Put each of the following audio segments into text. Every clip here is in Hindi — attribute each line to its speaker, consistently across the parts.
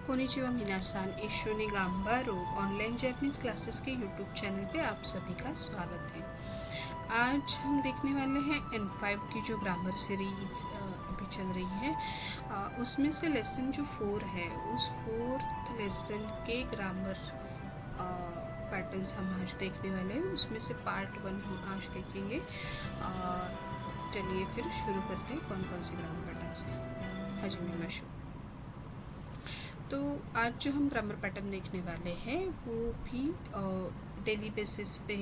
Speaker 1: कोनिचिवा मिनासान, इशोनी गाम्बारो ऑनलाइन जैपनीज क्लासेस के यूट्यूब चैनल पे आप सभी का स्वागत है। आज हम देखने वाले हैं N5 की जो ग्रामर सीरीज अभी चल रही है, उसमें से लेसन जो 4 है, उस 4th लेसन के ग्रामर पैटर्न्स हम आज देखने वाले हैं। उसमें से पार्ट 1 हम आज देखेंगे। चलिए फिर शुरू करते हैं कौन कौन से ग्रामर पैटर्न्स हैं। हाजिमी माशू। तो आज जो हम ग्रामर पैटर्न देखने वाले हैं वो भी डेली बेसिस पे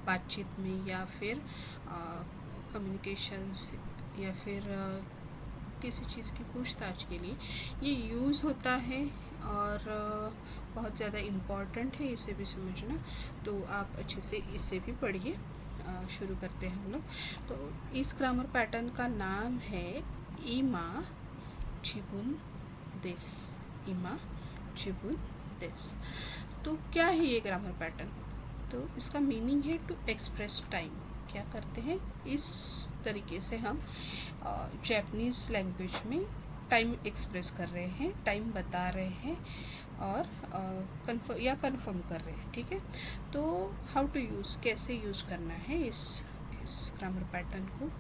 Speaker 1: बातचीत में या फिर कम्युनिकेशंस या फिर किसी चीज़ की पूछताछ के लिए ये यूज़ होता है और बहुत ज़्यादा इम्पॉर्टेंट है, इसे भी समझना। तो आप अच्छे से इसे भी पढ़िए। शुरू करते हैं हम लोग। तो इस ग्रामर पैटर्न का नाम है इमा चिबुन देस। इमा चिबुन देस। तो क्या है ये ग्रामर पैटर्न? तो इसका मीनिंग है टू एक्सप्रेस टाइम। क्या करते हैं, इस तरीके से हम जापानीज़ लैंग्वेज में टाइम एक्सप्रेस कर रहे हैं, टाइम बता रहे हैं और कन्फर्म कर रहे हैं। ठीक है, तो हाउ टू यूज़, कैसे यूज़ करना है इस ग्रामर पैटर्न को।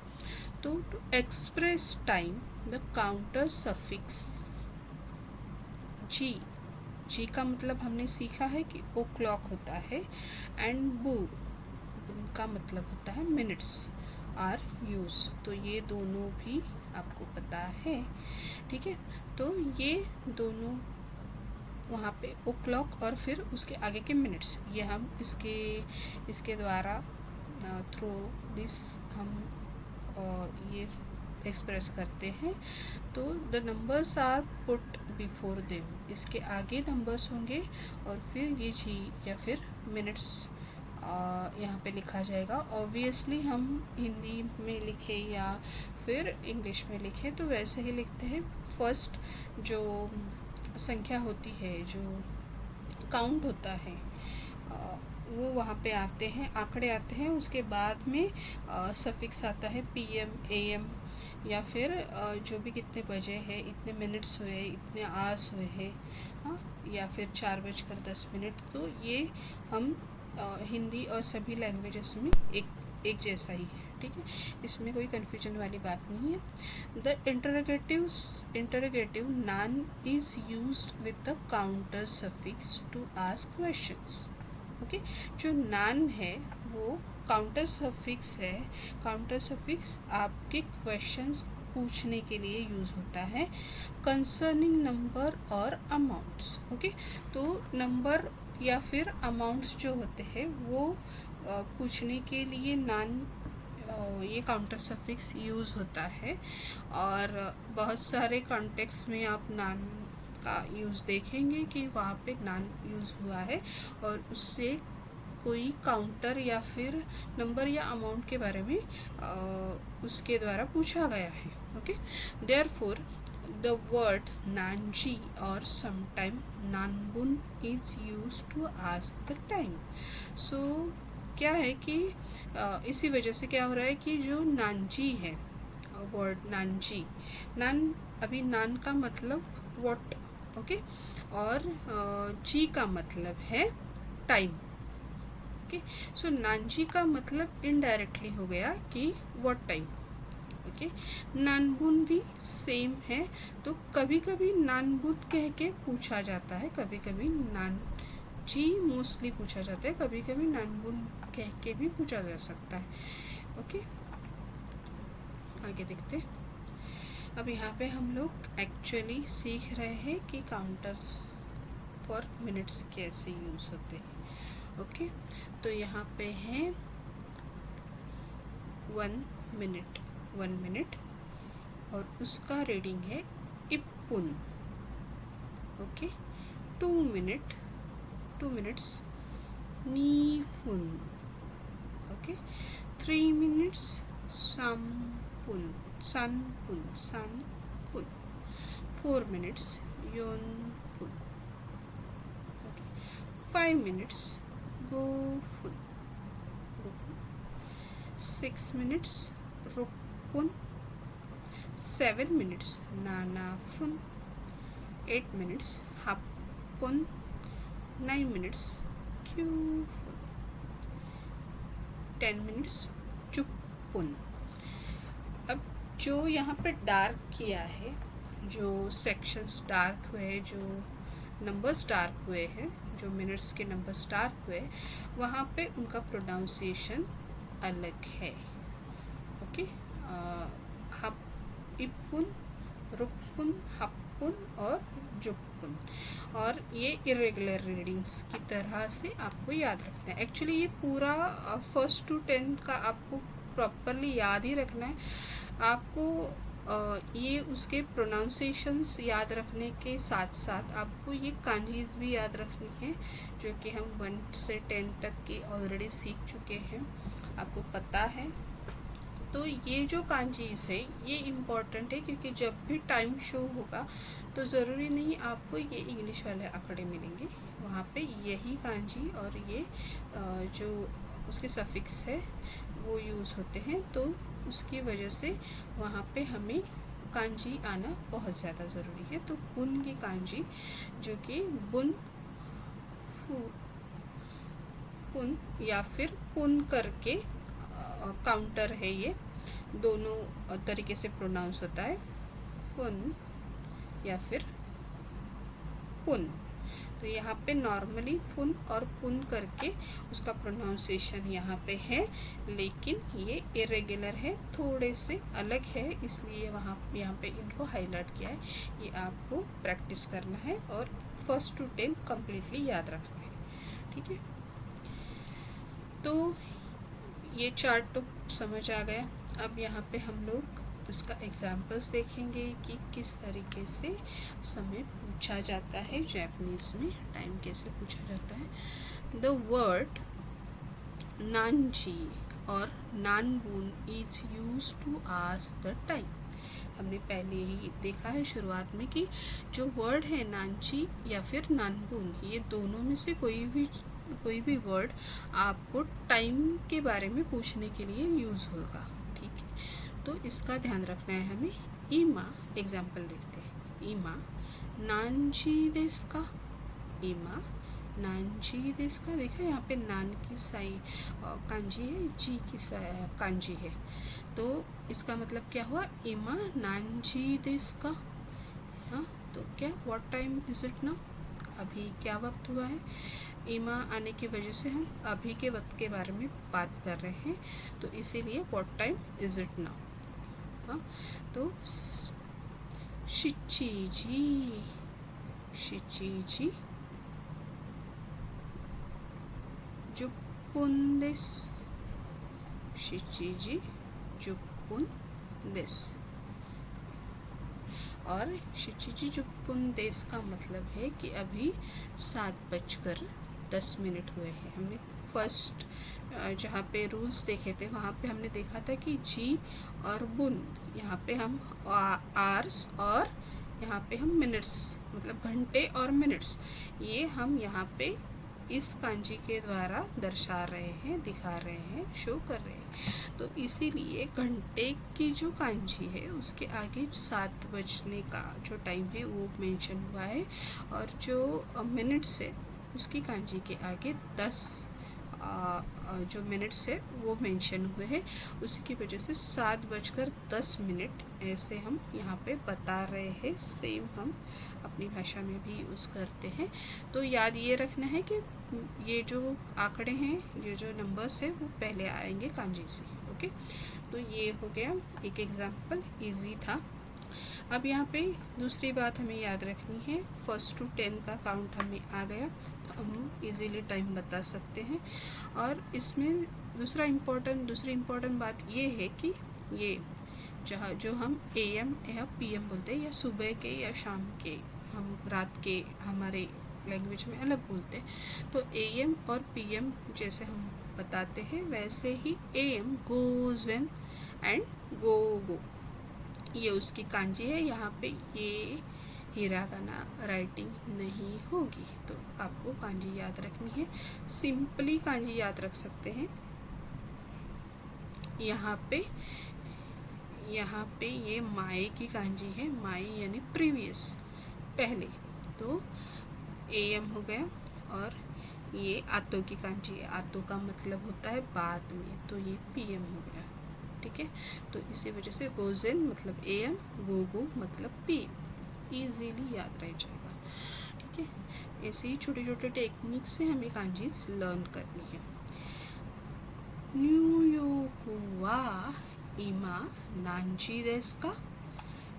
Speaker 1: तो to express time the counter suffix जी का मतलब हमने सीखा है कि ओ क्लॉक होता है एंड बू का मतलब होता है मिनट्स आर यूज। तो ये दोनों भी आपको पता है। ठीक है, तो ये दोनों वहाँ पे ओ क्लॉक और फिर उसके आगे के मिनट्स, ये हम इसके द्वारा थ्रू दिस हम ये एक्सप्रेस करते हैं। तो the numbers are put before them, इसके आगे नंबर्स होंगे और फिर ये जी या फिर मिनट्स यहाँ पे लिखा जाएगा। ऑब्वियसली हम हिंदी में लिखे या फिर इंग्लिश में लिखे तो वैसे ही लिखते हैं। फर्स्ट जो संख्या होती है, जो काउंट होता है, वो वहाँ पे आते हैं, आंकड़े आते हैं। उसके बाद में सफिक्स आता है PM AM या फिर जो भी कितने बजे हैं, इतने मिनट्स हुए, इतने आवर्स हुए हैं, हाँ, या फिर 4:10। तो ये हम हिंदी और सभी लैंग्वेजेस में एक जैसा ही है। ठीक है, इसमें कोई कन्फ्यूजन वाली बात नहीं है। The interrogative noun is used with the counter suffix to ask questions. Okay, जो नान है वो काउंटर सफिक्स है। काउंटर सफिक्स आपके क्वेश्चंस पूछने के लिए यूज़ होता है कंसर्निंग नंबर और अमाउंट्स। ओके, तो नंबर या फिर अमाउंट्स जो होते हैं वो पूछने के लिए नान ये काउंटर सफिक्स यूज़ होता है। और बहुत सारे कॉन्टेक्स्ट में आप नान का यूज़ देखेंगे कि वहाँ पे नान यूज़ हुआ है और उससे कोई काउंटर या फिर नंबर या अमाउंट के बारे में उसके द्वारा पूछा गया है। ओके, देयरफॉर द वर्ड नानजी और समटाइम नानबुन is use to ask the time. So क्या है कि इसी वजह से क्या हो रहा है कि जो नानजी है, वर्ड नानजी, नान, अभी नान का मतलब व्हाट, ओके, और जी का मतलब है टाइम। ओके, सो नानजी का मतलब इनडायरेक्टली हो गया कि व्हाट टाइम। ओके, नानबुन भी सेम है। तो कभी कभी नानबुन कह के पूछा जाता है, कभी कभी नान जी मोस्टली पूछा जाता है, कभी कभी नानबुन कह के भी पूछा जा सकता है। ओके, आगे देखते हैं। अब यहाँ पे हम लोग एक्चुअली सीख रहे हैं कि काउंटर्स फॉर मिनट्स कैसे यूज़ होते हैं। ओके, तो यहाँ पे है 1 मिनट और उसका रीडिंग है इप्पुन। ओके, 2 मिनट्स नीफुन। ओके, 3 मिनट्स सनपुन। 4 मिनट्स योनपुन। ओके, 5 मिनट्स गोफुन। 6 मिनट्स रुकपुन। 7 मिनट्स नानाफुन। 8 minutes, hapun 9 minutes, kyufun 10 minutes, chupun। अब जो यहाँ पे डार्क किया है, जो सेक्शंस डार्क हुए, जो नंबर्स डार्क हुए हैं, जो मिनट्स के नंबर्स डार्क हुए, वहाँ पे उनका प्रोनाउंसिएशन अलग है। ओके, इपुन, रुपुन, हपुन और जुपुन। और ये इरेगुलर रीडिंग्स की तरह से आपको याद रखना है। एक्चुअली ये पूरा 1st to 10 का आपको प्रॉपरली याद ही रखना है। आपको ये उसके प्रोनाउंसिएशंस याद रखने के साथ साथ आपको ये कांजीज भी याद रखनी है, जो कि हम 1 से 10 तक के ऑलरेडी सीख चुके हैं, आपको पता है। तो ये जो कांजीज है ये इम्पॉर्टेंट है, क्योंकि जब भी टाइम शो होगा तो ज़रूरी नहीं आपको ये इंग्लिश वाले आंकड़े मिलेंगे, वहाँ पे यही कांजी और ये जो उसके सफिक्स है वो यूज़ होते हैं। तो उसकी वजह से वहाँ पे हमें कांजी आना बहुत ज़्यादा ज़रूरी है। तो पुन की कांजी, जो कि बुन, फुन या फिर पुन करके काउंटर है, ये दोनों तरीके से प्रोनाउंस होता है, फुन या फिर पुन। तो यहाँ पे नॉर्मली फुन और पुन करके उसका प्रोनाउंसिएशन यहाँ पे है, लेकिन ये इरेगुलर है, थोड़े से अलग है, इसलिए यहाँ पे इनको हाईलाइट किया है। ये आपको प्रैक्टिस करना है और 1st to 10 कम्प्लीटली याद रखना है, ठीक है। तो ये चार्ट तो समझ आ गया। अब यहाँ पे हम लोग उसका एग्जाम्पल्स देखेंगे कि किस तरीके से समय पूछा जाता है, जापानीज़ में टाइम कैसे पूछा जाता है। द वर्ड नानजी और नानबुन is use to ask the time. हमने पहले ही देखा है शुरुआत में कि जो वर्ड है नानजी या फिर नानबुन, ये दोनों में से कोई भी वर्ड आपको टाइम के बारे में पूछने के लिए यूज़ होगा, ठीक है। तो इसका ध्यान रखना है हमें। इमा एग्जाम्पल देखते हैं। इमा नानजी देस का, इमा नानजी देस का। देखा यहाँ पे नान की साई कांजी है, जी की कांजी है, तो इसका मतलब क्या हुआ, इमा नानजी देस का। हाँ, तो क्या what time is it now, अभी क्या वक्त हुआ है। इमा आने की वजह से हम अभी के वक्त के बारे में बात कर रहे हैं, तो इसीलिए what time is it now. हाँ, तो शिचिजी, शिचिजी जुपुन देस, शिचिजी जुपुन देस। और शिचिजी जुपुन देस का मतलब है कि अभी 7:10 हुए हैं। हमने फर्स्ट जहाँ पे रूल्स देखे थे वहाँ पे हमने देखा था कि जी और बुन, यहाँ पे हम आवर्स और यहाँ पे हम मिनट्स, मतलब घंटे और मिनट्स, ये हम यहाँ पे इस कांजी के द्वारा दर्शा रहे हैं, दिखा रहे हैं, शो कर रहे हैं। तो इसीलिए घंटे की जो कांजी है उसके आगे 7 बजने का जो टाइम है वो मेंशन हुआ है, और जो मिनट्स है उसकी कांजी के आगे 10 जो मिनट्स है वो मेंशन हुए हैं। उसी की वजह से 7:10 ऐसे हम यहाँ पे बता रहे हैं। सेम हम अपनी भाषा में भी यूज़ करते हैं। तो याद ये रखना है कि ये जो आंकड़े हैं, ये जो नंबर्स है वो पहले आएंगे कांजी से। ओके, तो ये हो गया एक एग्जाम्पल, इजी था। अब यहाँ पे दूसरी बात हमें याद रखनी है, 1st to 10 का काउंट हमें आ गया तो हम इजीली टाइम बता सकते हैं। और इसमें दूसरी इम्पोर्टेंट बात ये है कि ये जो हम AM या PM बोलते हैं, या सुबह के या शाम के, हम रात के हमारे लैंग्वेज में अलग बोलते हैं। तो AM और PM जैसे हम बताते हैं वैसे ही AM goes in and go, ये उसकी कांजी है। यहाँ पे ये हिरागाना राइटिंग नहीं होगी, तो आपको कांजी याद रखनी है। सिंपली कांजी याद रख सकते हैं। यहाँ पे ये माए की कांजी है, माए यानी प्रीवियस, पहले, तो एम हो गया। और ये आतो की कांजी है, आतो का मतलब होता है बाद में, तो ये पीएम हो गया। ठीक है, तो इसी वजह से गोजेन मतलब एम, गो मतलब पीएम, इजीली याद रह जाएगा। ठीक है, ऐसे ही छोटे छोटे टेक्निक से हमें कांजीज लर्न करनी है। न्यूयॉर्क वा इमा नांची देस का,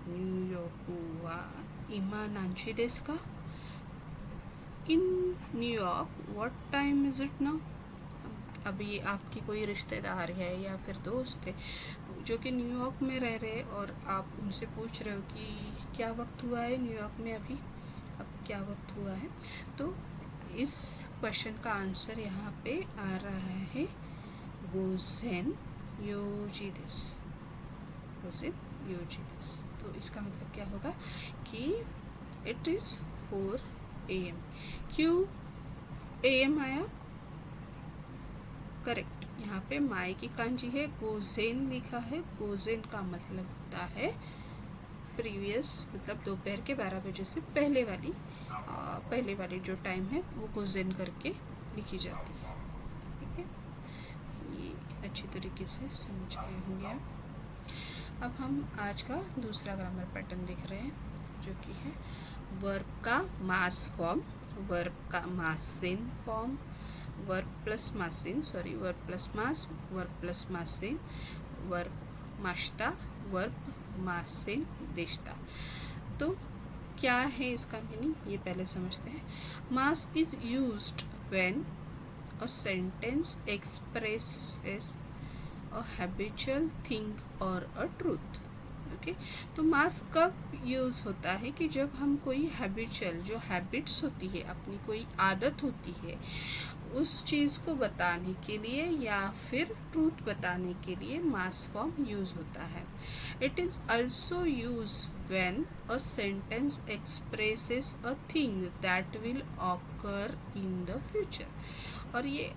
Speaker 1: न्यूयॉर्क वा इमा नांची देस का, in New York what time is it now. अभी आपकी कोई रिश्तेदार है या फिर दोस्त है जो कि न्यूयॉर्क में रह रहे हैं और आप उनसे पूछ रहे हो कि क्या वक्त हुआ है न्यूयॉर्क में, अभी अब क्या वक्त हुआ है, तो इस क्वेश्चन का आंसर यहाँ पे आ रहा है गोसेन योजिदिस, गोसेन योजिदिस। तो इसका मतलब क्या होगा कि इट इज़ 4 AM। क्यों AM आया? करेक्ट, यहाँ पे माई की कांजी है, गोजेन लिखा है। गोजेन का मतलब होता है प्रीवियस, मतलब दोपहर के 12 बजे से पहले वाली जो टाइम है वो गोजेन करके लिखी जाती है। ठीक है, ये अच्छी तरीके से समझ गए होंगे आप। अब हम आज का दूसरा ग्रामर पैटर्न देख रहे हैं जो कि है वर्ब का मास फॉर्म, वर्ब का मासिन फॉर्म, वर्ब प्लस मासिन, sorry verb plus mass, verb plus मासिन, वर्ब माश्ता, वर्ब मासिन देश्ता। तो क्या है इसका मीनिंग, ये पहले समझते हैं। Mass is used when a sentence expresses a habitual thing और अ ट्रूथ। ओके, तो मास कब यूज़ होता है कि जब हम कोई हैबिचुअल, जो हैबिट्स होती है, अपनी कोई आदत होती है, उस चीज़ को बताने के लिए या फिर ट्रूथ बताने के लिए मास फॉर्म यूज़ होता है। It is also used when a sentence expresses a thing that will occur in the future। और ये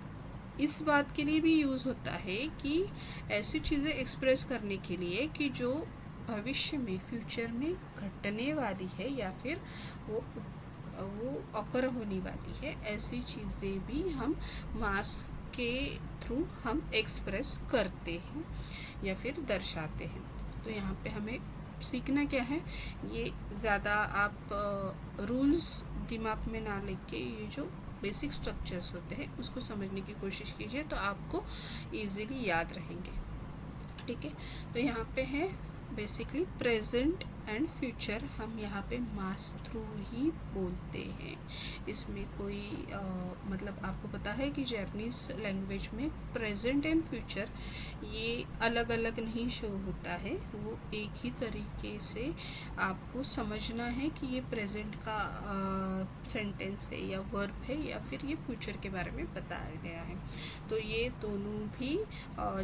Speaker 1: इस बात के लिए भी यूज़ होता है कि ऐसी चीज़ें एक्सप्रेस करने के लिए कि जो भविष्य में, फ्यूचर में घटने वाली है या फिर वो ऑकर होने वाली है, ऐसी चीज़ें भी हम मास के थ्रू हम एक्सप्रेस करते हैं या फिर दर्शाते हैं। तो यहाँ पे हमें सीखना क्या है, ये ज़्यादा आप रूल्स दिमाग में ना लेके ये जो बेसिक स्ट्रक्चर्स होते हैं उसको समझने की कोशिश कीजिए, तो आपको इजीली याद रहेंगे। ठीक है, तो यहाँ पे है बेसिकली प्रेजेंट एंड फ्यूचर, हम यहाँ पे मास थ्रू ही बोलते हैं। इसमें कोई मतलब आपको पता है कि जैपनीज़ लैंग्वेज में प्रेजेंट एंड फ्यूचर ये अलग अलग नहीं शो होता है, वो एक ही तरीके से आपको समझना है कि ये प्रेजेंट का सेंटेंस है या वर्ब है या फिर ये फ्यूचर के बारे में बताया गया है। तो ये दोनों भी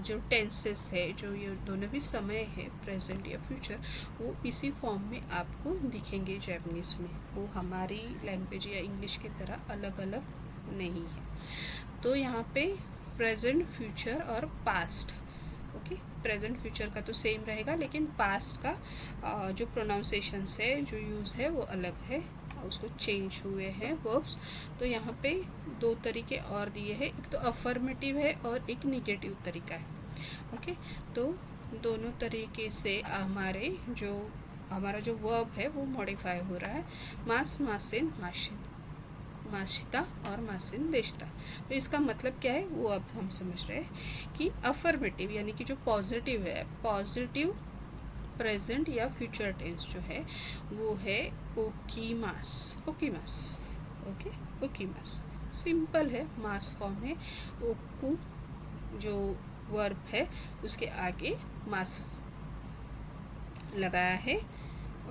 Speaker 1: जो टेंसेस है, जो ये दोनों भी समय है, प्रेजेंट या फ्यूचर, वो इसी फॉर्म में आपको दिखेंगे जैपनीज़ में। वो हमारी लैंग्वेज या इंग्लिश की तरह अलग अलग नहीं है। तो यहाँ पे प्रेजेंट, फ्यूचर और पास्ट, ओके, प्रेजेंट फ्यूचर का तो सेम रहेगा, लेकिन पास्ट का जो प्रोनाउंसिएशंस है, जो यूज़ है वो अलग है, उसको चेंज हुए हैं वर्ब्स। तो यहाँ पे 2 तरीके और दिए हैं, एक तो अफर्मेटिव है और एक निगेटिव तरीका है। ओके, तो दोनों तरीके से हमारा जो वर्ब है वो मॉडिफाई हो रहा है, मास, मासिन, माशिता और मासिन देश्ता। तो इसका मतलब क्या है वो अब हम समझ रहे हैं कि अफर्मेटिव यानी कि जो पॉजिटिव है, पॉजिटिव प्रेजेंट या फ्यूचर टेंस जो है वो है ओकीमास, ओकीमास, ओके, ओकीमास। सिंपल है, मास फॉर्म है, ओकू जो वर्ब है उसके आगे मास लगाया है।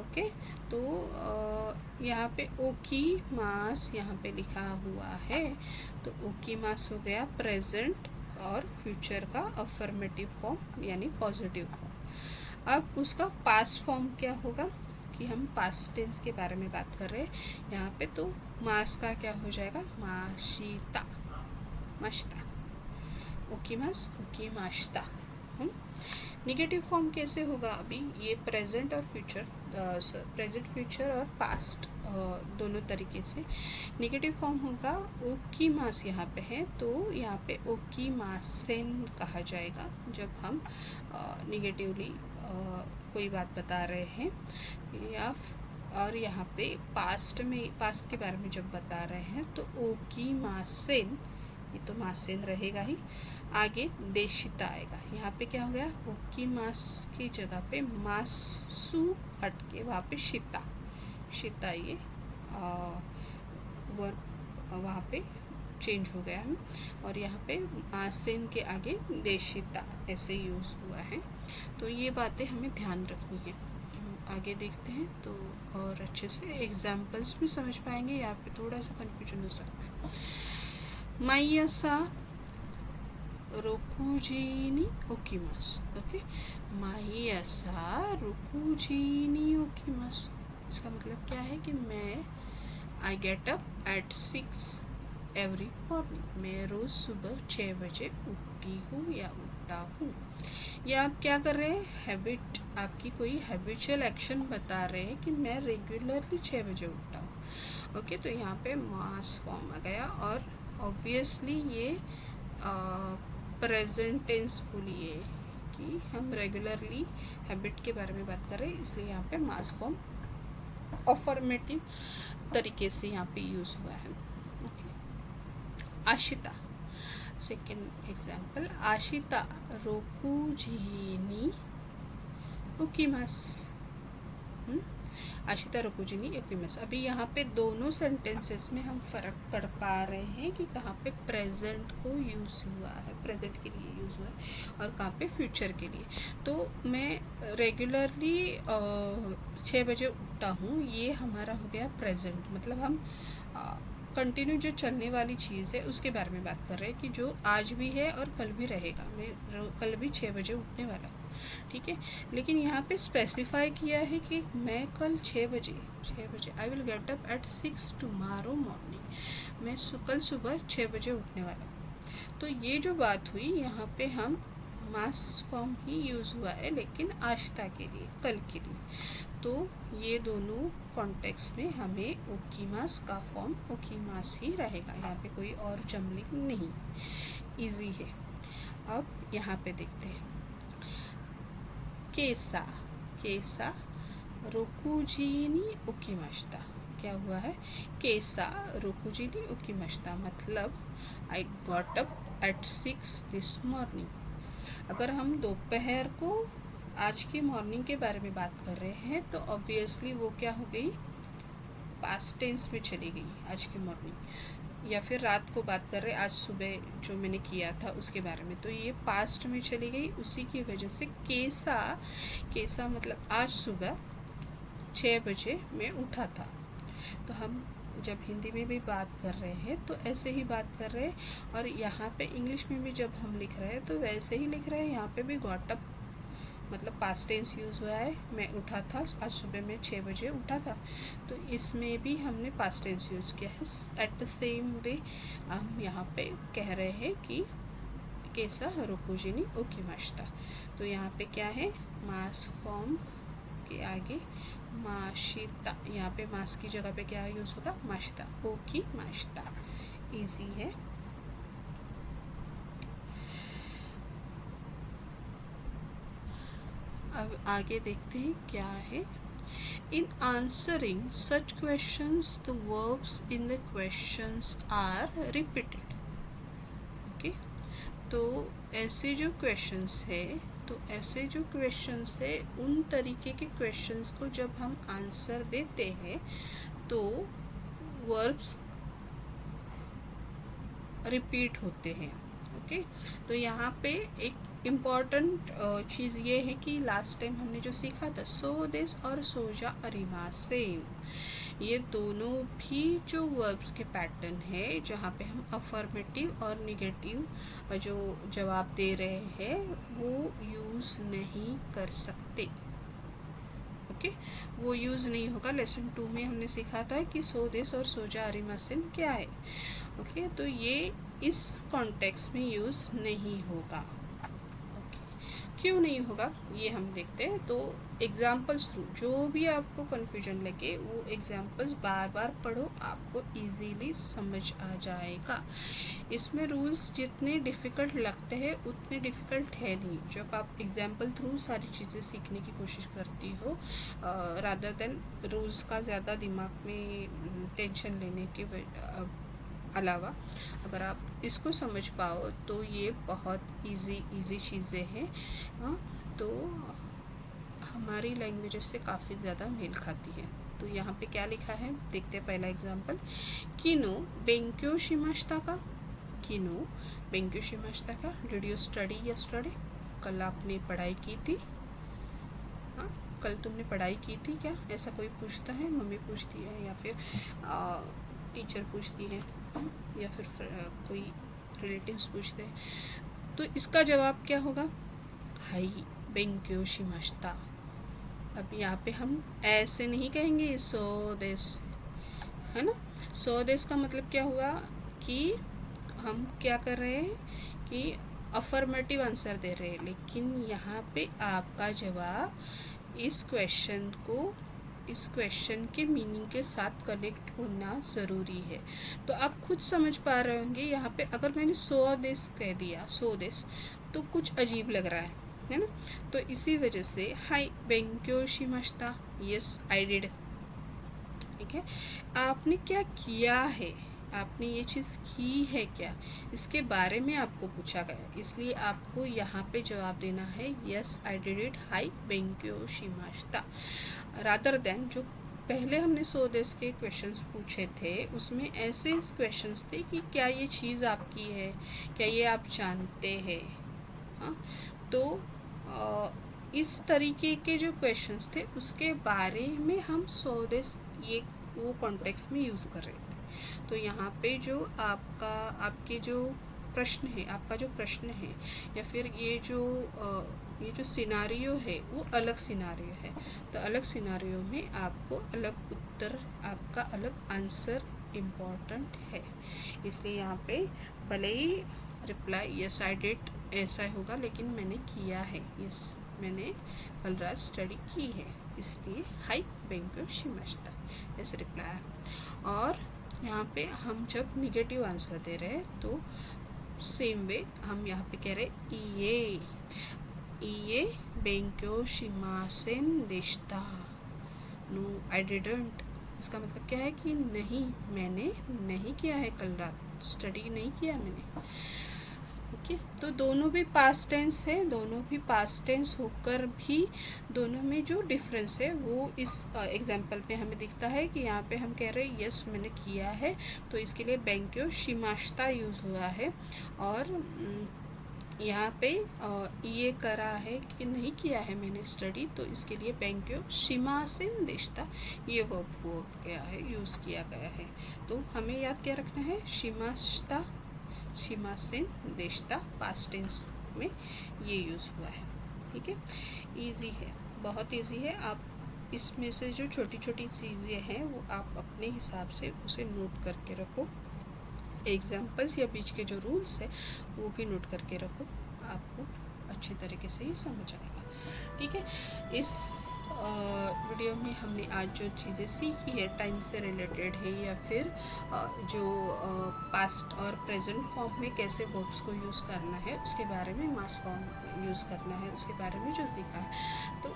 Speaker 1: ओके, तो यहाँ पे ओकी मास यहाँ पे लिखा हुआ है, तो ओकी मास हो गया प्रेजेंट और फ्यूचर का अफर्मेटिव फॉर्म यानी पॉजिटिव फॉर्म। अब उसका पास्ट फॉर्म क्या होगा, कि हम पास्ट टेंस के बारे में बात कर रहे हैं यहाँ पे, तो मास का क्या हो जाएगा, माशिता, माश्ता, ओकी मास, ओकी माश्ता। निगेटिव फॉर्म कैसे होगा? अभी ये प्रेजेंट और फ्यूचर, प्रेजेंट फ्यूचर और पास्ट दोनों तरीके से निगेटिव फॉर्म होगा। ओकीमास यहाँ पे है तो यहाँ पे ओकीमासेन कहा जाएगा जब हम निगेटिवली कोई बात बता रहे हैं, या और यहाँ पे पास्ट के बारे में जब बता रहे हैं तो ओकीमासेन, ये तो मासेन रहेगा ही, आगे देशिता आएगा। यहाँ पे क्या हो गया? ओकीमास की जगह पे मासू हट के वहाँ पे शिता ये वहाँ पे चेंज हो गया है, और यहाँ पे मासेन के आगे देशिता ऐसे यूज़ हुआ है। तो ये बातें हमें ध्यान रखनी है। हम आगे देखते हैं तो और अच्छे से एग्जाम्पल्स भी समझ पाएंगे। यहाँ पे थोड़ा सा कन्फ्यूजन हो सकता है। माइयासा रोकुजीनी ओकीमास, ओके, माइयासा रोकुजीनी ओकीमास, इसका मतलब क्या है कि मैं I get up at 6 every morning, मैं रोज़ सुबह 6 बजे उठती हूँ या उठता हूँ। या आप क्या कर रहे हैं? हैबिट, आपकी कोई हैबिचुअल एक्शन बता रहे हैं कि मैं रेगुलरली 6 बजे उठता हूँ। ओके, तो यहाँ पे मास फॉर्म आ गया, और ऑब्वियसली ये प्रेजेंट टेंस बोलिए कि हम रेगुलरली हैबिट के बारे में बात कर रहे हैं, इसलिए यहाँ पे मास फॉर्म अफर्मेटिव तरीके से यहाँ पे यूज़ हुआ है। ओके, आशिता, सेकेंड एग्जाम्पल, आशिता रोकुजीनी ओकीमास, आशिता रोकुजीनी ओकीमास। अभी यहाँ पे दोनों सेंटेंसेस में हम फ़र्क पढ़ पा रहे हैं कि कहाँ पे प्रेजेंट को यूज़ हुआ है, प्रेजेंट के लिए यूज़ हुआ है, और कहाँ पे फ्यूचर के लिए। तो मैं रेगुलरली 6 बजे उठता हूँ, ये हमारा हो गया प्रेजेंट, मतलब हम कंटिन्यू जो चलने वाली चीज़ है उसके बारे में बात कर रहे हैं कि जो आज भी है और कल भी रहेगा। मैं कल भी 6 बजे उठने वाला हूँ, ठीक है। लेकिन यहाँ पे स्पेसिफाई किया है कि मैं कल 6 बजे I will get up at 6 tomorrow morning, मैं कल सुबह 6 बजे उठने वाला हूँ। तो ये जो बात हुई यहाँ पे हम मास फॉर्म ही यूज़ हुआ है, लेकिन आशिता के लिए, कल के लिए। तो ये दोनों कॉन्टेक्स्ट में हमें ओकीमास का फॉर्म ओकीमास ही रहेगा, यहाँ पे कोई और जमलिंग नहीं, इजी है। अब यहाँ पे देखते हैं केसा रोकुजीनी ओकीमाश्ता, क्या हुआ है? केसा रोकुजीनी ओकीमाश्ता मतलब I got up at 6 this morning. अगर हम दोपहर को आज की मॉर्निंग के बारे में बात कर रहे हैं तो ऑब्वियसली वो क्या हो गई? पास्ट टेंस में चली गई आज की मॉर्निंग, या फिर रात को बात कर रहे आज सुबह जो मैंने किया था उसके बारे में, तो ये पास्ट में चली गई। उसी की वजह से केसा मतलब आज सुबह 6 बजे मैं उठा था। तो हम जब हिंदी में भी बात कर रहे हैं तो ऐसे ही बात कर रहे हैं, और यहाँ पे इंग्लिश में भी जब हम लिख रहे हैं तो वैसे ही लिख रहे हैं। यहाँ पे भी गॉट अप मतलब पास्ट टेंस यूज़ हुआ है, मैं उठा था, आज सुबह मैं 6 बजे उठा था, तो इसमें भी हमने पास्ट टेंस यूज़ किया है। एट द सेम वे हम यहाँ पे कह रहे हैं कि केसा रोकुजीनी ओकीमाश्ता, तो यहाँ पे क्या है? मास फॉर्म के आगे माशिता, यहाँ पे मास की जगह पे क्या यूज़ होगा? माश्ता, ओकीमाश्ता, इजी है। अब आगे देखते हैं क्या है। In answering such questions the verbs in the questions are repeated. Okay, तो ऐसे जो क्वेश्चंस है उन तरीके के क्वेश्चंस को जब हम आंसर देते हैं तो वर्ब्स रिपीट होते हैं। ओके, तो यहाँ पे एक इम्पॉर्टेंट चीज़ ये है कि लास्ट टाइम हमने जो सीखा था सो दिस और सोजा अरिमासेन, ये दोनों भी जो वर्ब्स के पैटर्न है जहाँ पे हम अफर्मेटिव और निगेटिव जो जवाब दे रहे हैं वो यूज़ नहीं कर सकते। ओके, वो यूज़ नहीं होगा। लेसन 2 में हमने सीखा था कि सो दिस और सोजा अरिमासेन क्या है। ओके, तो ये इस कॉन्टेक्स्ट में यूज़ नहीं होगा। क्यों नहीं होगा ये हम देखते हैं। तो एग्जाम्पल्स थ्रू जो भी आपको कन्फ्यूजन लगे वो एग्जाम्पल्स बार बार पढ़ो, आपको इजीली समझ आ जाएगा। इसमें रूल्स जितने डिफ़िकल्ट लगते हैं उतने डिफ़िकल्ट है नहीं जब आप एग्जाम्पल थ्रू सारी चीज़ें सीखने की कोशिश करती हो, रादर देन रूल्स का ज़्यादा दिमाग में टेंशन लेने के अलावा अगर आप इसको समझ पाओ तो ये बहुत इजी चीज़ें हैं। हाँ, तो हमारी लैंग्वेजेस से काफ़ी ज़्यादा मेल खाती है। तो यहाँ पे क्या लिखा है देखते हैं। पहला एग्जाम्पल, किनो बेंक्यो शिमाश्ता का। किनो बेंक्यो शिमाश्ता का, डिड यू स्टडी यस्टरडे? कल आपने पढ़ाई की थी? हाँ, कल तुमने पढ़ाई की थी क्या? ऐसा कोई पूछता है, मम्मी पूछती है या फिर टीचर पूछती है या फिर कोई रिलेटिव्स पूछते हैं। तो इसका जवाब क्या होगा? हाई बेंक्यो शिमाश्ता। अब यहाँ पे हम ऐसे नहीं कहेंगे सो दिस, है ना। सो दिस का मतलब क्या हुआ कि हम क्या कर रहे हैं कि अफर्मेटिव आंसर दे रहे हैं, लेकिन यहाँ पे आपका जवाब इस क्वेश्चन के मीनिंग के साथ कनेक्ट होना ज़रूरी है। तो आप खुद समझ पा रहे होंगे यहाँ पे अगर मैंने सो दिस कह दिया, सो दिस, तो कुछ अजीब लग रहा है ना। तो इसी वजह से हाई बेंक्यो शिमाश्ता, यस आई डिड। ठीक है, आपने क्या किया है, आपने ये चीज़ की है क्या, इसके बारे में आपको पूछा गया, इसलिए आपको यहाँ पे जवाब देना है यस आई डिड इट हाई बेंक्यो शिमाश्ता, रादर देन जो पहले हमने सो दिस के क्वेश्चंस पूछे थे उसमें ऐसे क्वेश्चंस थे कि क्या ये चीज़ आपकी है, क्या ये आप जानते हैं। हाँ, तो इस तरीके के जो क्वेश्चंस थे उसके बारे में हम सो दिस ये वो कॉन्टेक्स्ट में यूज़ कर रहे थे। तो यहाँ पे जो आपके जो प्रश्न है, आपका जो प्रश्न है या फिर ये जो सिनारियो है वो अलग सिनारियो है। तो अलग सिनारियो में आपको अलग उत्तर, आपका अलग आंसर इम्पॉर्टेंट है। इसलिए यहाँ पे भले ही रिप्लाई यस आई डिड ऐसा होगा, लेकिन मैंने किया है, यस मैंने कल रात स्टडी की है, इसलिए हाई बेंक्यो शिमाश्ता ऐसे रिप्लाई है। और यहाँ पे हम जब निगेटिव आंसर दे रहे हैं तो सेम वे हम यहाँ पे कह रहे इये बेंक्यो शिमासेन देश्ता, नो आई डिडंट। इसका मतलब क्या है कि नहीं, मैंने नहीं किया है, कल रात स्टडी नहीं किया मैंने। ओके, तो दोनों भी पास्ट टेंस है, दोनों भी पास्ट टेंस होकर भी दोनों में जो डिफरेंस है वो इस एग्जाम्पल पे हमें दिखता है कि यहाँ पे हम कह रहे हैं यस मैंने किया है, तो इसके लिए बेंक्यो शिमाश्ता यूज़ हुआ है। और यहाँ पे ये करा है कि नहीं किया है मैंने स्टडी, तो इसके लिए बेंक्यो शिमासेन देश्ता ये वर्ब हो गया है, यूज़ किया गया है। तो हमें याद क्या रखना है, शिमाश्ता शिमासेन देश्ता पास्ट टेंस में ये यूज़ हुआ है। ठीक है, इजी है, बहुत इजी है। आप इसमें से जो छोटी छोटी चीज़ें हैं वो आप अपने हिसाब से उसे नोट करके रखो, एग्जाम्पल्स या बीच के जो रूल्स है वो भी नोट करके रखो, आपको अच्छी तरीके से ही समझ आएगा। ठीक है, इस वीडियो में हमने आज जो चीज़ें सीखी है टाइम से रिलेटेड है, या फिर जो पास्ट और प्रेजेंट फॉर्म में कैसे वर्ब्स को यूज़ करना है उसके बारे में, मास फॉर्म यूज़ करना है उसके बारे में जो सीखा है, तो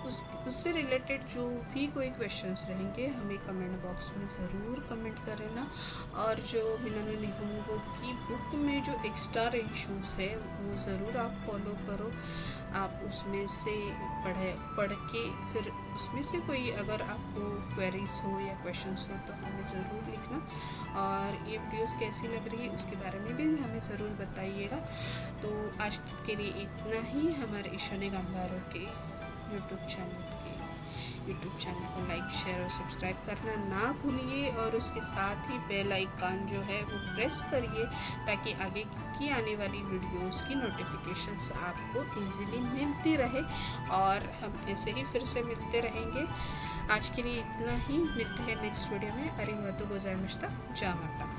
Speaker 1: उससे रिलेटेड जो भी कोई क्वेश्चंस रहेंगे हमें कमेंट बॉक्स में ज़रूर कमेंट करना। और जो मिनानो निहोंगो की बुक में जो एक्स्ट्रा इशूज़ है वो ज़रूर आप फॉलो करो, आप उसमें से पढ़ के फिर उसमें से कोई अगर आपको क्वेरीज हो या क्वेश्चंस हो तो हमें ज़रूर लिखना। और ये वीडियोस कैसी लग रही है उसके बारे में भी हमें ज़रूर बताइएगा। तो आज के लिए इतना ही। हमारे ईशोने गंभारों के यूट्यूब चैनल को लाइक शेयर और सब्सक्राइब करना ना भूलिए, और उसके साथ ही बेल आइकन जो है वो प्रेस करिए ताकि आगे की आने वाली वीडियोस की नोटिफिकेशंस आपको इजीली मिलती रहे। और हम ऐसे ही फिर से मिलते रहेंगे। आज के लिए इतना ही, मिलते हैं नेक्स्ट वीडियो में। अरिगातो गोजाइमाशिता, जामाता।